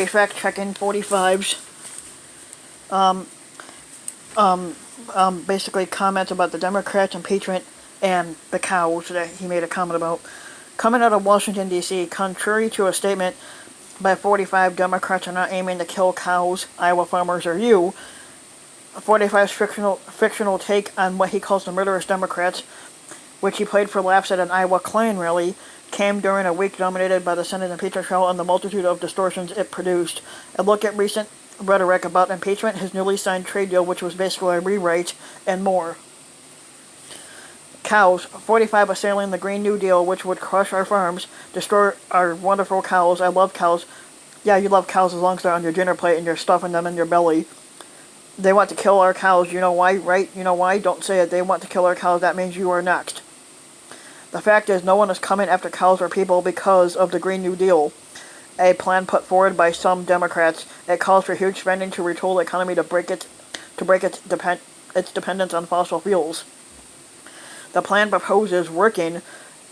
fact-checking 45's basically comments about the Democrats' impeachment and the cows that he made a comment about. Coming out of Washington, D.C., contrary to a statement by 45, Democrats are not aiming to kill cows, Iowa farmers, or you. 45's fictional take on what he calls the murderous Democrats, which he played for laughs at an Iowa Klan rally, came during a week dominated by the Senate impeachment trial and the multitude of distortions it produced. A look at recent rhetoric about impeachment, his newly signed trade deal, which was basically a rewrite, and more. Cows. 45 assailing the Green New Deal, which would crush our farms, destroy our wonderful cows. I love cows. Yeah, you love cows as long as they're on your dinner plate and you're stuffing them in your belly. They want to kill our cows. You know why, right? You know why? Don't say it. They want to kill our cows. That means you are next. The fact is, no one is coming after cows or people because of the Green New Deal, a plan put forward by some Democrats. It calls for huge spending to retool the economy to break its dependence on fossil fuels. The plan proposes working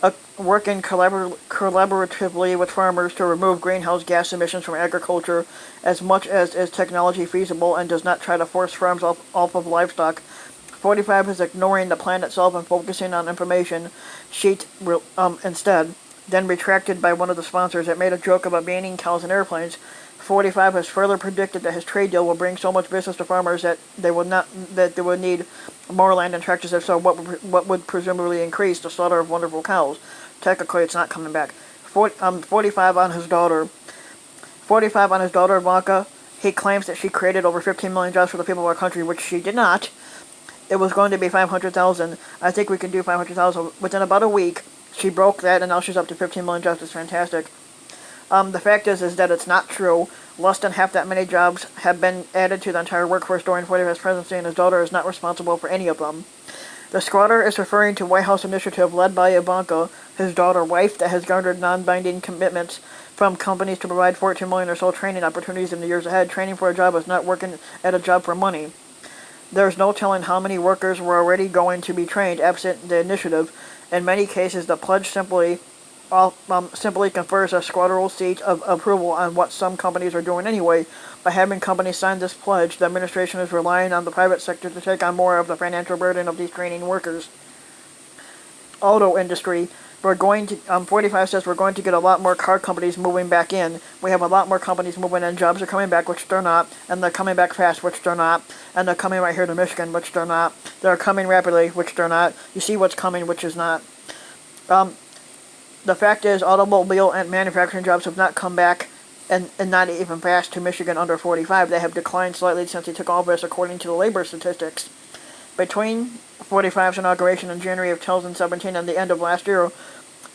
collaboratively with farmers to remove greenhouse gas emissions from agriculture as much as is technology feasible and does not try to force farms off of livestock. 45 is ignoring the plan itself and focusing on information sheet instead, then retracted by one of the sponsors that made a joke about banning cows in airplanes. 45 has further predicted that his trade deal will bring so much business to farmers that they would need more land and tractors. If so, what would presumably increase the slaughter of wonderful cows? Technically, it's not coming back. 45 on his daughter. 45 on his daughter Ivanka. He claims that she created over 15 million jobs for the people of our country, which she did not. It was going to be 500,000. I think we can do 500,000 within about a week. She broke that, and now she's up to 15 million jobs. It's fantastic. The fact is that it's not true. Less than half that many jobs have been added to the entire workforce during 45's presidency, and his daughter is not responsible for any of them. The squatter is referring to White House initiative led by Ivanka, his wife, that has garnered non-binding commitments from companies to provide 14 million or so training opportunities in the years ahead. Training for a job is not working at a job for money. There's no telling how many workers were already going to be trained absent the initiative. In many cases, the pledge simply confers a squatteral seat of approval on what some companies are doing anyway. By having companies sign this pledge, the administration is relying on the private sector to take on more of the financial burden of these training workers. Auto industry. 45 says we're going to get a lot more car companies moving back in. We have a lot more companies moving in. Jobs are coming back, which they're not. And they're coming back fast, which they're not. And they're coming right here to Michigan, which they're not. They're coming rapidly, which they're not. You see what's coming, which is not. The fact is, automobile and manufacturing jobs have not come back, and not even fast, to Michigan under 45. They have declined slightly since he took office, according to the labor statistics. Between 45's inauguration in January of 2017 and the end of last year,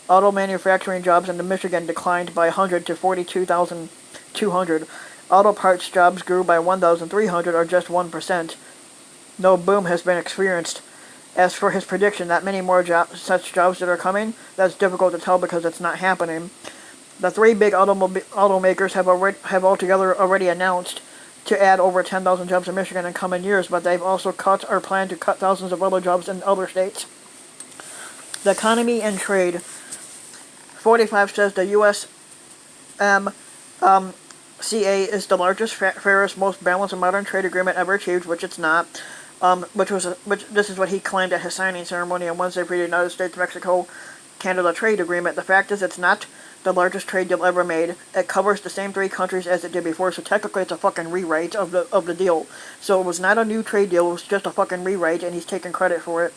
auto manufacturing jobs in Michigan declined by 100 to 42,200. Auto parts jobs grew by 1,300, or just 1%. No boom has been experienced. As for his prediction that many more such jobs that are coming, that's difficult to tell because it's not happening. The three big automakers have altogether already announced to add over 10,000 jobs in Michigan in coming years, but they've also cut or plan to cut thousands of other jobs in other states. The economy and trade. 45 says the USMCA is the largest, fairest, most balanced and modern trade agreement ever achieved, which it's not. This is what he claimed at his signing ceremony on Wednesday for the United States-Mexico-Canada trade agreement. The fact is, it's not the largest trade deal ever made. It covers the same three countries as it did before, so technically it's a fucking rewrite of the deal. So it was not a new trade deal, it was just a fucking rewrite, and he's taking credit for it.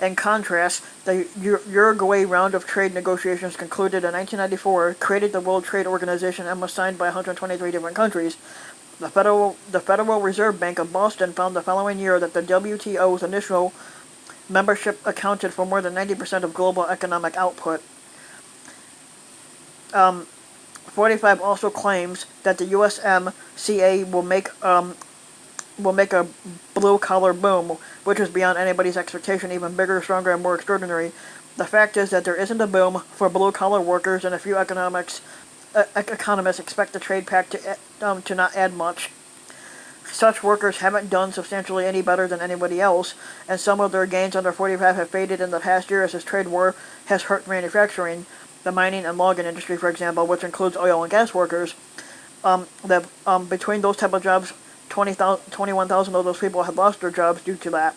In contrast, the Uruguay round of trade negotiations concluded in 1994, created the World Trade Organization, and was signed by 123 different countries. The Federal Reserve Bank of Boston found the following year that the WTO's initial membership accounted for more than 90% of global economic output. 45 also claims that the USMCA will make a blue-collar boom, which is beyond anybody's expectation, even bigger, stronger, and more extraordinary. The fact is that there isn't a boom for blue-collar workers, and a few economists expect the trade pact to not add much. Such workers haven't done substantially any better than anybody else, and some of their gains under 45 have faded in the past year as this trade war has hurt manufacturing, the mining and logging industry, for example, which includes oil and gas workers. between those type of jobs, 21,000 of those people had lost their jobs due to that.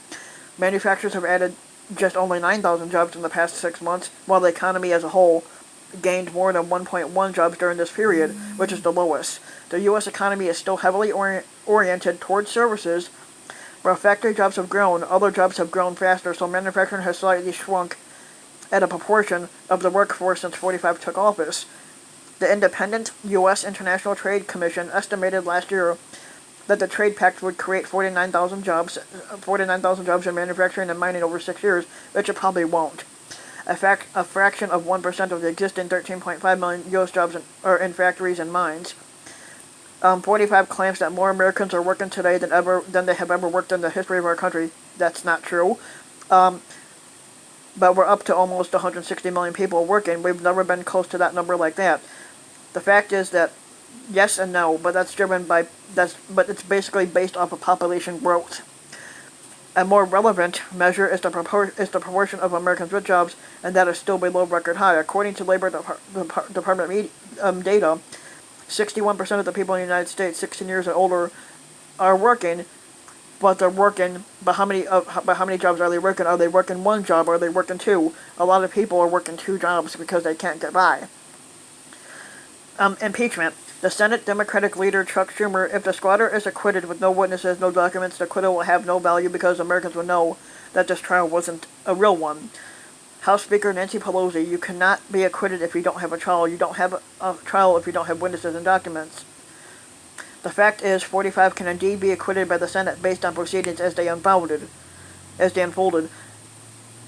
Manufacturers have added just only 9,000 jobs in the past 6 months, while the economy as a whole gained more than 1.1 jobs during this period, which is the lowest. The U.S. economy is still heavily oriented towards services. While factory jobs have grown, other jobs have grown faster, so manufacturing has slightly shrunk at a proportion of the workforce since 45 took office. The independent U.S. International Trade Commission estimated last year that the trade pact would create 49,000 jobs in manufacturing and mining over 6 years, which it probably won't. A fraction of 1% of the existing 13.5 million U.S. jobs are in factories and mines. 45 claims that more Americans are working today than they have ever worked in the history of our country. That's not true. But we're up to almost 160 million people working. We've never been close to that number like that. The fact is that yes and no, but but it's basically based off of population growth. A more relevant measure is the proportion of Americans with jobs, and that is still below record high. According to Labor Department data, 61% of the people in the United States 16 years and older are working, but they're working. But how many jobs are they working? Are they working one job? Or are they working two? A lot of people are working two jobs because they can't get by. Impeachment. The Senate Democratic leader Chuck Schumer, if the squatter is acquitted with no witnesses, no documents, the acquittal will have no value because Americans will know that this trial wasn't a real one. House Speaker Nancy Pelosi, you cannot be acquitted if you don't have a trial. You don't have a trial if you don't have witnesses and documents. The fact is, 45 can indeed be acquitted by the Senate based on proceedings as they unfolded. And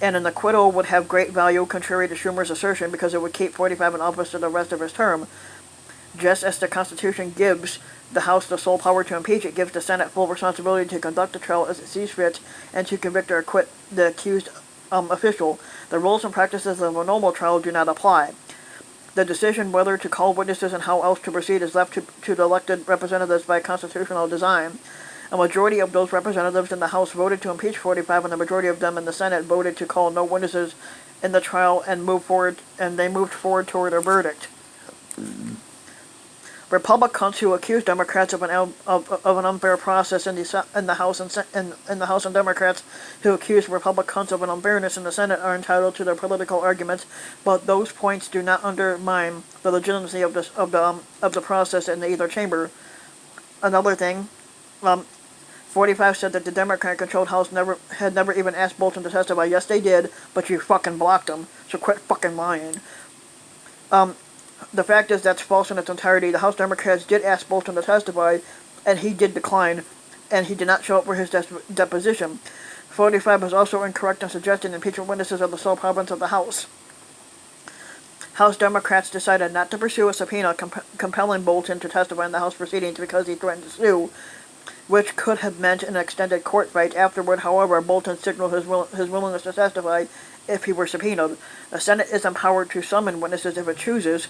an acquittal would have great value, contrary to Schumer's assertion, because it would keep 45 in office for the rest of his term. Just as the Constitution gives the House the sole power to impeach, it gives the Senate full responsibility to conduct the trial as it sees fit and to convict or acquit the accused official. The rules and practices of a normal trial do not apply. The decision whether to call witnesses and how else to proceed is left to the elected representatives by constitutional design. A majority of those representatives in the House voted to impeach 45, and the majority of them in the Senate voted to call no witnesses in the trial and they moved forward toward a verdict. Republicans who accuse Democrats of an unfair process in the House and Democrats who accuse Republicans of an unfairness in the Senate are entitled to their political arguments, but those points do not undermine the legitimacy of the process in either chamber. Another thing, 45 said that the Democrat-controlled House had never even asked Bolton to testify. Yes, they did, but you fucking blocked him. So quit fucking lying. The fact is that's false in its entirety. The House Democrats did ask Bolton to testify, and he did decline, and he did not show up for his deposition. 45 was also incorrect in suggesting impeachment witnesses are the sole province of the House. House Democrats decided not to pursue a subpoena compelling Bolton to testify in the House proceedings because he threatened to sue, which could have meant an extended court fight afterward. However, Bolton signaled his willingness to testify if he were subpoenaed. The Senate is empowered to summon witnesses if it chooses,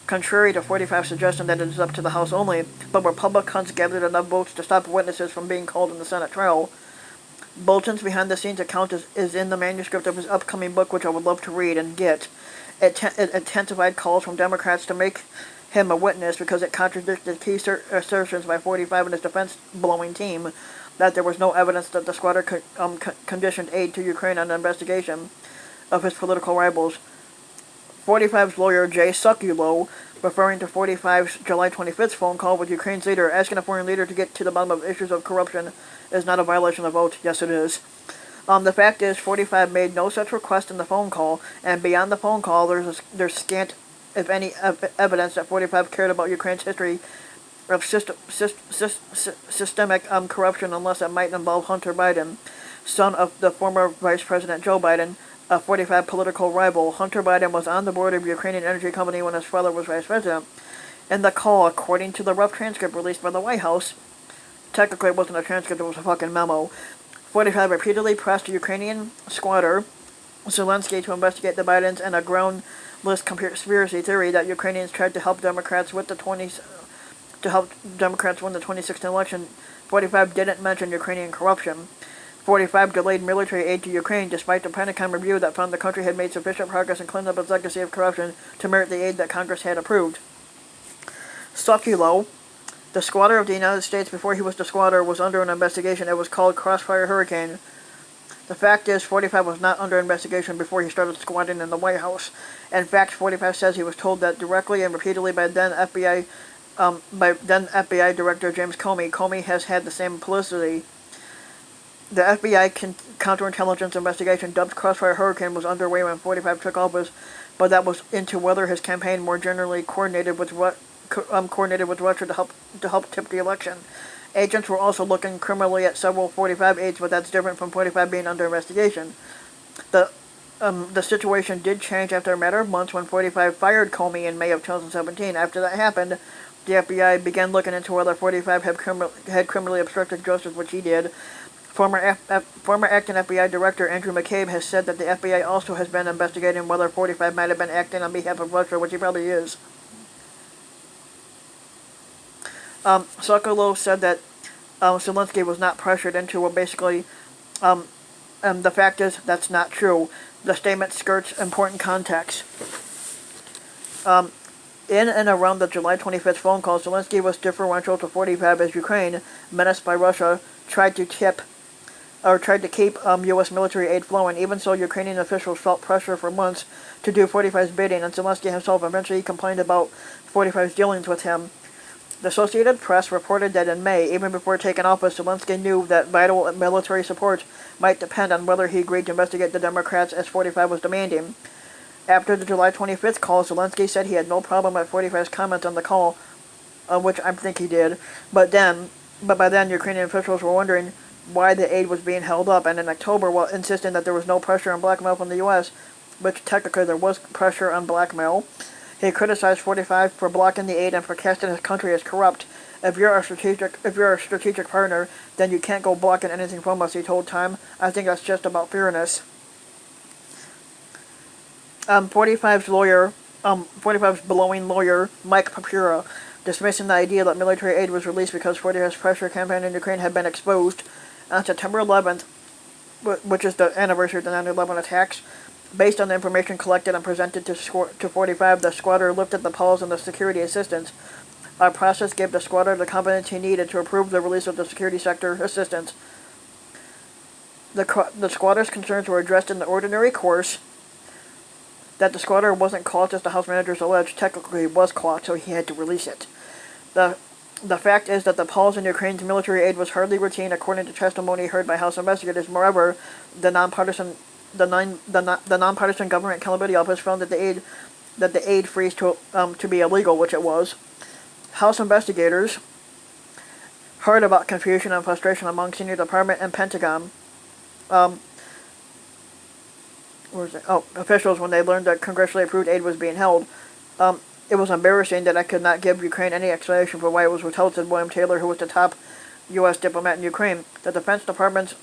contrary to 45's suggestion that it is up to the House only, but Republicans gathered enough votes to stop witnesses from being called in the Senate trial. Bolton's behind-the-scenes account is in the manuscript of his upcoming book, which I would love to read and get. It intensified calls from Democrats to make him a witness because it contradicted key assertions by 45 and his defense-blowing team that there was no evidence that the squatter conditioned aid to Ukraine on an investigation of his political rivals. 45's lawyer, Jay Sekulow, referring to 45's July 25th phone call with Ukraine's leader, asking a foreign leader to get to the bottom of issues of corruption, is not a violation of oath. Yes, it is. The fact is, 45 made no such request in the phone call, and beyond the phone call, there's scant, if any, evidence that 45 cared about Ukraine's history of systemic corruption, unless it might involve Hunter Biden, son of the former Vice President Joe Biden, a 45 political rival. Hunter Biden was on the board of Ukrainian energy company when his father was vice president. In the call, according to the rough transcript released by the White House, technically it wasn't a transcript, it was a fucking memo, 45 repeatedly pressed Ukrainian squatter Zelensky to investigate the Bidens and a groundless conspiracy theory that Ukrainians tried to help Democrats win the 2016 election. 45 didn't mention Ukrainian corruption. 45 delayed military aid to Ukraine despite the Pentagon review that found the country had made sufficient progress in cleaning up its legacy of corruption to merit the aid that Congress had approved. Sekulow The squatter of the United States, before he was the squatter, was under an investigation. It was called Crossfire Hurricane. The fact is, 45 was not under investigation before he started squatting in the White House. In fact, 45 says he was told that directly and repeatedly by then FBI Director James Comey. Comey has had the same publicity. The FBI counterintelligence investigation, dubbed Crossfire Hurricane, was underway when 45 took office, but that was into whether his campaign more generally coordinated with Russia to help tip the election. Agents were also looking criminally at several 45 aides, but that's different from 45 being under investigation. The situation did change after a matter of months when 45 fired Comey in May of 2017. After that happened, the FBI began looking into whether 45 had criminally obstructed justice, which he did. Former acting FBI Director Andrew McCabe has said that the FBI also has been investigating whether 45 might have been acting on behalf of Russia, which he probably is. Sokolow said that Zelensky was not pressured into basically, the fact is that's not true. The statement skirts important context. In and around the July 25th phone call, Zelensky was deferential to 45 as Ukraine, menaced by Russia, tried to keep U.S. military aid flowing. Even so, Ukrainian officials felt pressure for months to do 45's bidding, and Zelensky himself eventually complained about 45's dealings with him. The Associated Press reported that in May, even before taking office, Zelensky knew that vital military support might depend on whether he agreed to investigate the Democrats as 45 was demanding. After the July 25th call, Zelensky said he had no problem with 45's comments on the call, which I think he did, but by then Ukrainian officials were wondering why the aid was being held up, and in October, while insisting that there was no pressure on blackmail from the U.S., which technically there was pressure on blackmail, he criticized 45 for blocking the aid and for casting his country as corrupt. If you're a strategic partner, then you can't go blocking anything from us, he told Time. I think that's just about fairness. 45's blowing lawyer, Mike Papura, dismissing the idea that military aid was released because 45's pressure campaign in Ukraine had been exposed. On September 11th, which is the anniversary of the 9/11 attacks, based on the information collected and presented to 45, the squatter lifted the pause on the security assistance. Our process gave the squatter the confidence he needed to approve the release of the security sector assistance. The squatter's concerns were addressed in the ordinary course. That the squatter wasn't caught, as the House managers alleged, technically he was caught, so he had to release it. The fact is that the pause in Ukraine's military aid was hardly routine, according to testimony heard by House investigators. Moreover, the nonpartisan Government Accountability Office found that the aid freeze to be illegal, which it was. House investigators heard about confusion and frustration among senior department and Pentagon officials when they learned that congressionally approved aid was being held. It was embarrassing that I could not give Ukraine any explanation for why it was withheld, said William Taylor, who was the top U.S. diplomat in Ukraine. The Defense Department's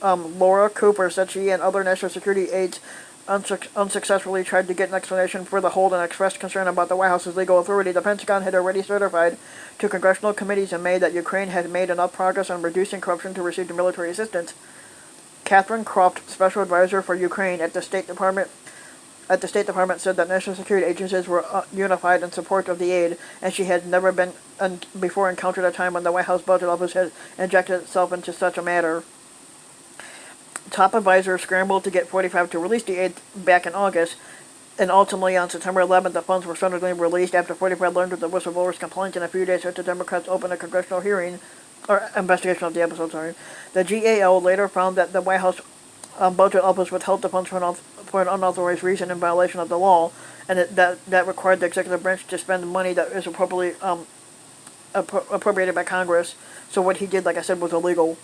Laura Cooper said she and other national security aides unsuccessfully tried to get an explanation for the hold and expressed concern about the White House's legal authority. The Pentagon had already certified to congressional committees in May that Ukraine had made enough progress on reducing corruption to receive the military assistance. Catherine Croft, special advisor for Ukraine at the State Department, said that national security agencies were unified in support of the aid, and she had never before encountered a time when the White House Budget Office had injected itself into such a matter. Top advisors scrambled to get 45 to release the aid back in August, and ultimately on September 11th, the funds were suddenly released after 45 learned of the whistleblower's complaint, and a few days after Democrats opened a congressional hearing, or investigation of the episode, sorry. The GAO later found that the White House Budget Office withheld the funds for an unauthorized reason in violation of the law, and that required the executive branch to spend money that is appropriated by Congress. So what he did, like I said, was illegal.